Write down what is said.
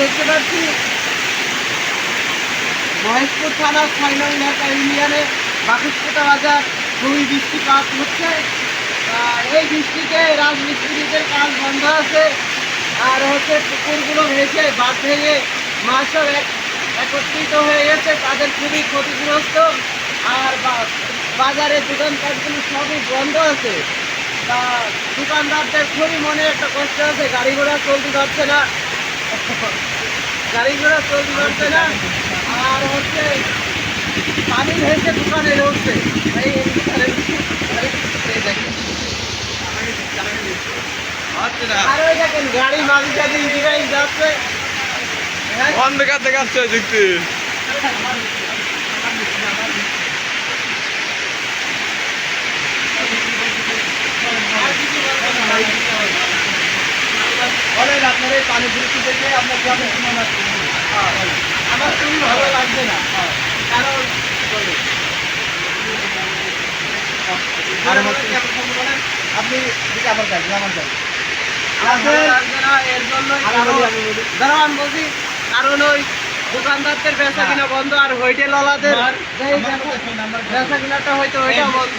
দেখতে পাচ্ছি মহেশপুর থানা ৬ নং ইউনিয়নে বাকুশপুতা বাজার খুবই বৃষ্টিপাত হচ্ছে। এই বৃষ্টিতে রাজমিস্ত্রিদের কাজ বন্ধ আছে, আর হচ্ছে পুকুরগুলো ভেসে বাঁধ ভেঙে মাছ সব একত্রিত হয়ে গেছে, তাদের খুবই ক্ষতিগ্রস্ত। আর বাজারে দোকানপাটগুলো সবই বন্ধ আছে। তা দোকানদারদের খুবই মনে একটা কষ্ট আছে, গাড়ি ঘোড়া চলতে পারছে না, আর হচ্ছে পানি ভেসে দোকানে ঢুকছে। আর ওই দেখেন গাড়ি মাঝে সাথে ইঞ্জিনিয়ারিং যাচ্ছে, অন্ধকার দেখাচ্ছে যুক্তি। বলেন আপনার এই পানি বৃষ্টি দেখে আপনার গ্রামে আমার খুবই ভালো লাগছে না, কারণ আপনি আমার কাজ আমার কাজ এর জন্য দাঁড়ান বলছি, কারণ ওই দোকানদারদের বেচা কিনা বন্ধ, আর হোটেল ওয়ালাদের বেচা কিনাটা হয়তো ওইটা বন্ধ।